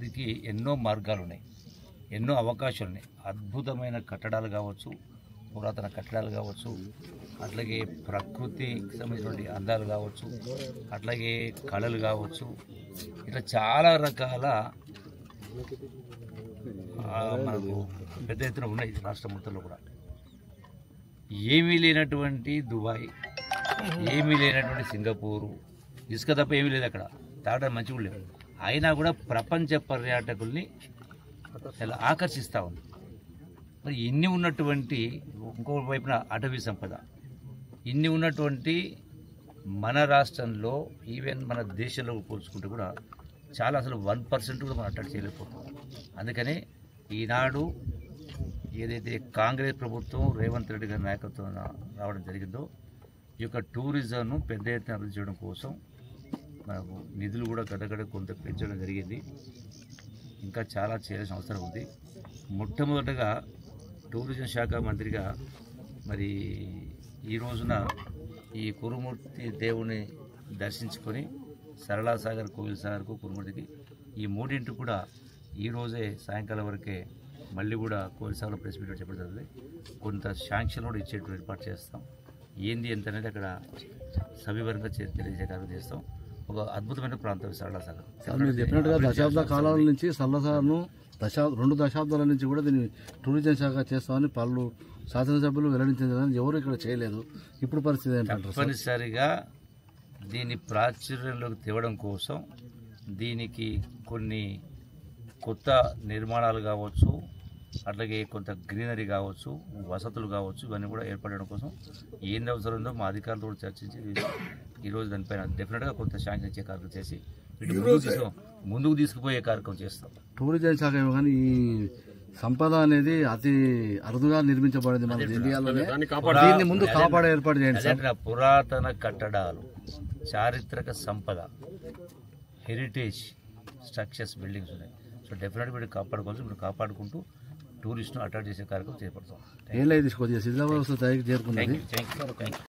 దీనికి ఎన్నో మార్గాలు ఉన్నాయి, ఎన్నో అవకాశాలు ఉన్నాయి. అద్భుతమైన కట్టడాలు కావచ్చు, పురాతన కట్టడాలు కావచ్చు, అట్లాగే ప్రకృతికి సంబంధించినటువంటి అందాలు కావచ్చు, అట్లాగే కళలు కావచ్చు, ఇట్లా చాలా రకాల మనకు పెద్ద ఎత్తున ఉన్నాయి రాష్ట్రం మొత్తంలో కూడా. ఏమీ లేనటువంటి దుబాయ్, ఏమీ లేనటువంటి సింగపూరు, ఇసుక తప్ప ఏమీ లేదు అక్కడ, తాగడానికి మంచిగా లేవు. అయినా కూడా ప్రపంచ పర్యాటకుల్ని చాలా ఆకర్షిస్తూ ఉంది. మరి ఇన్ని ఉన్నటువంటి, ఇంకో వైపున అటవీ సంపద, ఇన్ని ఉన్నటువంటి మన రాష్ట్రంలో, ఈవెన్ మన దేశంలో పోల్చుకుంటే కూడా చాలా, అసలు 1% కూడా మనం అట్రాక్ట్ చేయలేకపోతున్నాం. అందుకనే ఈనాడు ఏదైతే కాంగ్రెస్ ప్రభుత్వం రేవంత్ రెడ్డి గారి నాయకత్వం రావడం జరిగిందో, ఈ యొక్క టూరిజంను పెద్ద ఎత్తున అభివృద్ధి చేయడం కోసం మనకు నిధులు కూడా గడగడ కొంత పెంచడం జరిగింది. ఇంకా చాలా చేయాల్సిన అవసరం ఉంది. మొట్టమొదటగా టూరిజం శాఖ మంత్రిగా మరి ఈ రోజున ఈ కురుమూర్తి దేవుని దర్శించుకొని సరళాసాగర్, కోయిల్ సాగర్కు, కురుమూర్తికి ఈ మూడింటి కూడా ఈరోజే సాయంకాలం వరకే మళ్ళీ కూడా కోయిల్ సాగర్లో ప్రెస్ మీట్ చెప్పడం జరుగుతుంది. కొంత శాంక్షన్ కూడా ఇచ్చేటువంటి ఏర్పాటు చేస్తాం. ఏంది ఎంత అనేది అక్కడ సవివరంగా తెలియజే కార్యక్రమం చేస్తాం. ఒక అద్భుతమైన ప్రాంతం సరళాసాగర్. మీరు చెప్పినట్టుగా దశాబ్ద కాలాల నుంచి సరళాసాగర్ను 2 దశాబ్దాల నుంచి కూడా దీన్ని టూరిజం శాఖ చేస్తామని పలు శాసనసభ్యులు వెల్లడించారు. ఎవరు ఇక్కడ చేయలేదు. ఇప్పుడు పరిస్థితి ఏంటంటే తప్పనిసరిగా దీన్ని ప్రాచుర్యంలోకి తేవడం కోసం దీనికి కొన్ని కొత్త నిర్మాణాలు కావచ్చు, అట్లాగే కొంత గ్రీనరీ కావచ్చు, వసతులు కావచ్చు, ఇవన్నీ కూడా ఏర్పడడం కోసం ఏంది అవసరం ఉందో మా అధికారులతో కూడా చర్చించి ఈరోజు దానిపైన డెఫినెట్గా కొంత శాంక్షన్ ఇచ్చే కార్యక్రమం చేసి ముందుకు తీసుకుపోయే కార్యక్రమం చేస్తాం. టూరిజం శాఖ కానీ ఈ సంపద అనేది అతి అరుదుగా నిర్మించబడింది మన ఇండియాలోనే. దీన్ని ముందు కాపాడే ఏర్పాటు చేయండి. పురాతన కట్టడాలు, చారిత్రక సంపద, హెరిటేజ్ స్ట్రక్చర్స్, బిల్డింగ్స్ ఉన్నాయి. సో డెఫినెట్గా వీళ్ళు కాపాడుకోవచ్చు. ఇప్పుడు కాపాడుకుంటూ టూరిస్ట్ను అట్రాక్ట్ చేసే కార్యక్రమం చేపడతాం. ఏం లేదు, కొద్దిగా శిథిలావస్థ చేరుకున్నది. Thank you.